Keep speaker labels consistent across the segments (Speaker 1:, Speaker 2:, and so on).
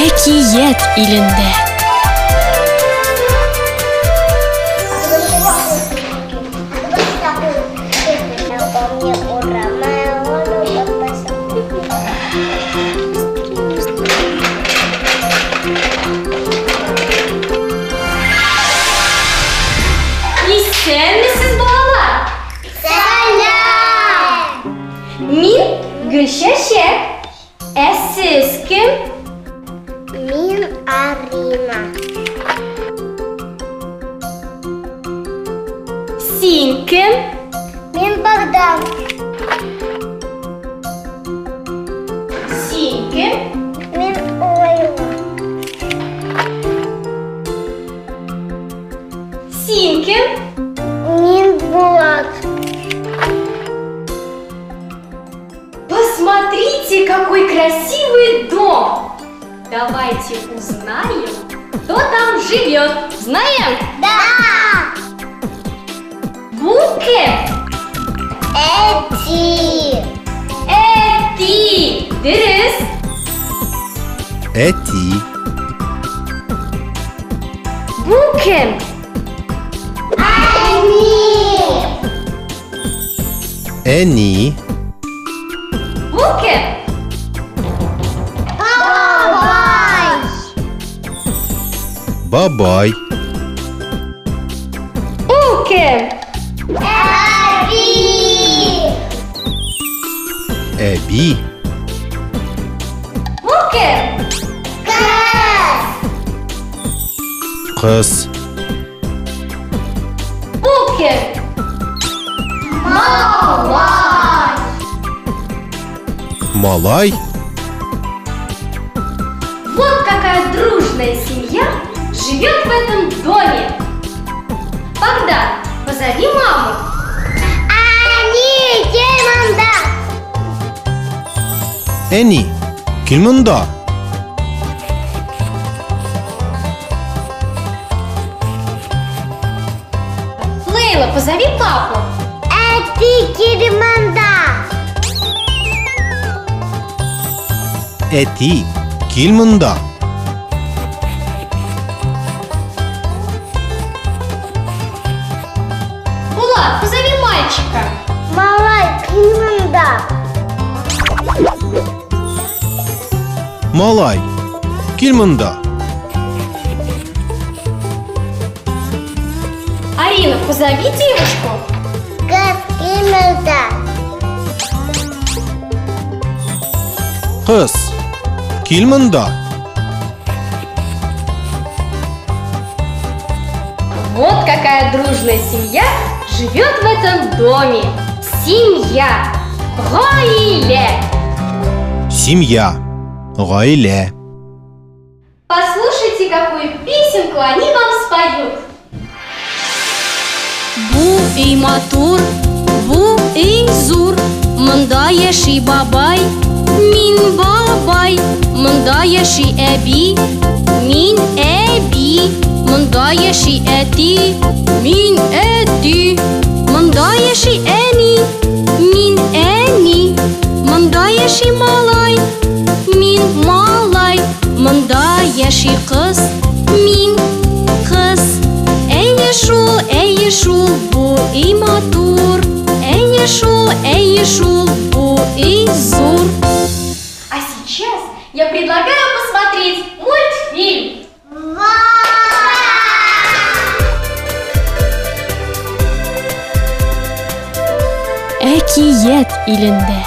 Speaker 1: Әкият илендә.
Speaker 2: Исәнмесез, балалар?
Speaker 3: Сәлам!
Speaker 2: Мин Гөлшәшәк. Ә сез кем?
Speaker 3: Мин Арина.
Speaker 2: Син кем?
Speaker 3: Мин Богдан.
Speaker 2: Син кем?
Speaker 3: Мин Лейла.
Speaker 2: Син кем?
Speaker 3: Мин Булат.
Speaker 2: Посмотрите, какой красивый дом! Давайте узнаем, кто там живет. Знаем?
Speaker 3: Да!
Speaker 2: Бу кем?
Speaker 3: Эти.
Speaker 2: Әти. Дөрес.
Speaker 4: Әти.
Speaker 2: Бу кем?
Speaker 3: Они.
Speaker 4: Әни.
Speaker 2: Бу кем?
Speaker 3: Бабай.
Speaker 4: Бабай.
Speaker 2: Бу кем?
Speaker 3: Әби.
Speaker 4: Әби.
Speaker 2: Бу кем?
Speaker 3: Кыз.
Speaker 4: Қыз.
Speaker 2: Бу кем?
Speaker 3: Малай.
Speaker 4: Малай.
Speaker 2: Вот какая дружная семья живет в этом доме. Богдан, позови маму.
Speaker 3: Они. Демонда.
Speaker 4: Әни. Кел мұнда.
Speaker 2: Лейла, позови папу.
Speaker 3: Эти Кириманда.
Speaker 4: Әти. Кел мұнда.
Speaker 2: Булат, позови мальчика.
Speaker 3: Малай Кириманда.
Speaker 4: Малай. Кел мұнда.
Speaker 2: Арина, позови девушку.
Speaker 3: Кыз Кириманда.
Speaker 4: Қыз. Кел мұнда.
Speaker 2: Вот какая дружная семья живет в этом доме. Семья. Гаилә.
Speaker 4: Семья. Ғаилә.
Speaker 2: Послушайте, какую песенку они вам споют.
Speaker 1: Бу үй матур, бу үй зур, монда яши бабай, мин бабай, монда яши әби, мин әби, монда яши әти, мин әти, монда яши әни, мин әни, монда яши малай, мин малай, монда яши кыз, мин кыз. Әйе шул, бу үй матур, әйе шул, бу үй зур.
Speaker 2: А сейчас я предлагаю посмотреть мультфильм.
Speaker 1: Әкият илендә.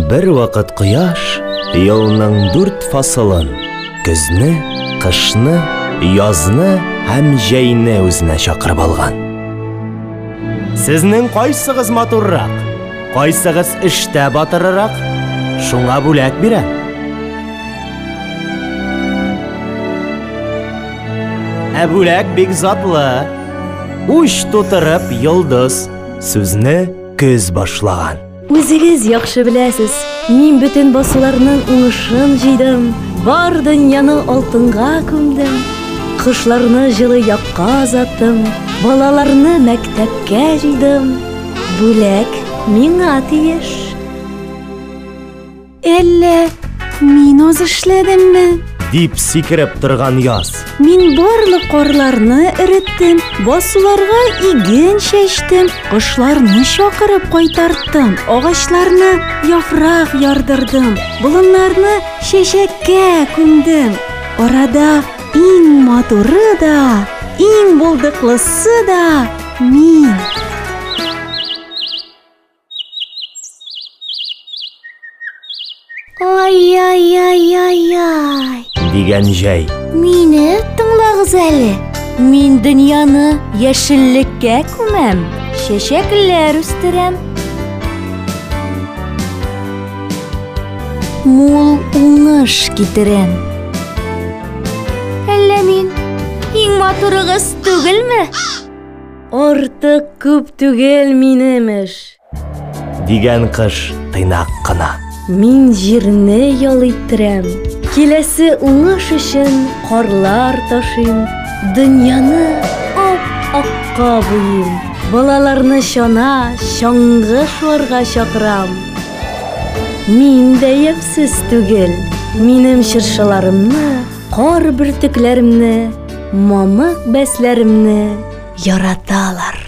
Speaker 5: Бер вакыт кояш елның 4 фасылын, көзне, кышны, язны һәм җәйне үзенә чакырып алган. Сезнең кайсыгыз матуррак, кайсыгыз эштә батырырак, шуңа бүләк бирә. Ә бүләк бик затлы, уч тутырып йолдыз, сүзне көз башлаган.
Speaker 6: Үзегез яхшы беләсез, мин бөтен басуларның уңышын җыйдым, бар дөньяны алтынга күмдем, кошларны җылы якка озаттым, балаларны мәктәпкә җыйдым. Бүләк миңа тиеш. Әллә мин аз эшләдемме?
Speaker 5: Дип сикереп торган яз.
Speaker 6: Мин барлык карларны эреттем, басуларга иген чәчтем, кошларны чакырып кайтарттым, агачларны яфрак ярдырдым, болыннарны чәчәккә күмдем. Арада иң матуры да, иң булдыклысы да мин. Ай-яй-яй-яй-яй.
Speaker 5: Дигән җәй.
Speaker 6: Мине тыңлагыз әле. Мин дөньяны яшеллеккә күмәм, чәчәкләр үстерәм. Мул уңыш китерәм. Әллә мин иң матурыгыз түгелме? Артык күп түгел минем эш.
Speaker 5: Дигән кыш тыйнак кына.
Speaker 6: Мин җирне ял иттерәм. Киләсе уңыш өчен карлар ташыйм. Дөньяны ап-акка буйым. Балаларны чана, чаңгы шуарга чакырам. Мин дә япсыз түгел. Минем чыршыларымны, кар бөртекләремне, мамык бәсләремне яраталар.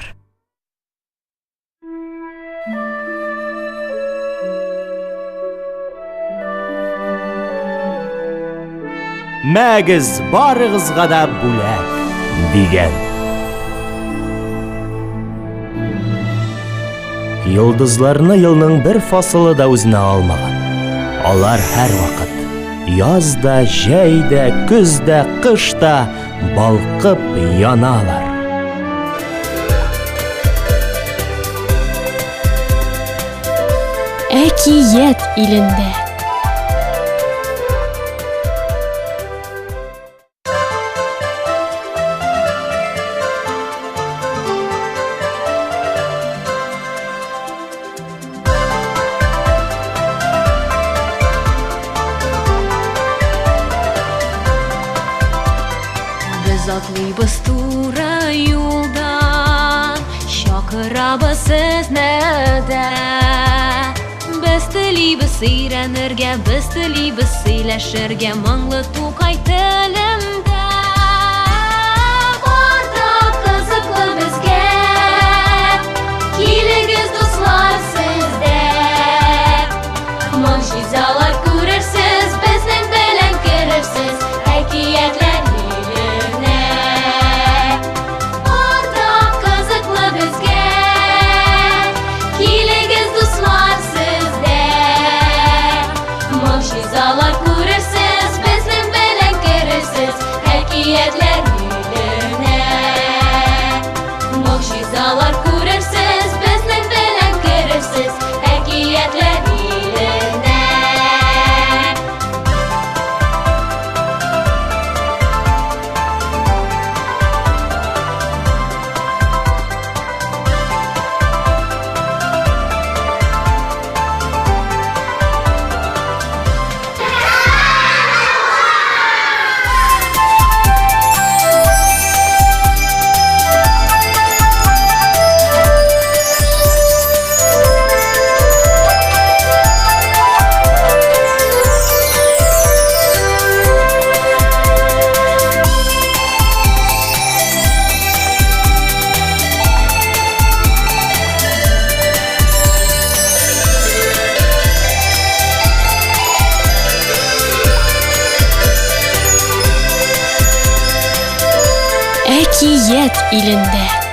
Speaker 5: Мәгез барыгызга да бүләк дигән. Йолдызларны елның бер фасылы да үзенә алмаган. Алар һәр вакыт язда, җәйдә, көздә, кышта балкып яналар.
Speaker 1: Әкият илендә. Без атлыйбыз тура юлдан, чакырабыз сезне дә. Без телибез өйрәнергә, без телибез сөйләшергә моңлы Тукай телендә. Барда кызыклы безгә, килегез дуслар сездә. Моңҗизалар күрерсез, безнең белән керерсез, әкиятләр иленә. Барда кызыклы безгә, килегез дуслар сездә. Моңҗизалар күрерсез, безнең белән керерсез, әкиятләр иленә. Моңҗизалар күрерсез, безнең белән керерсез, әкиятләр иленә. Әкият илендә.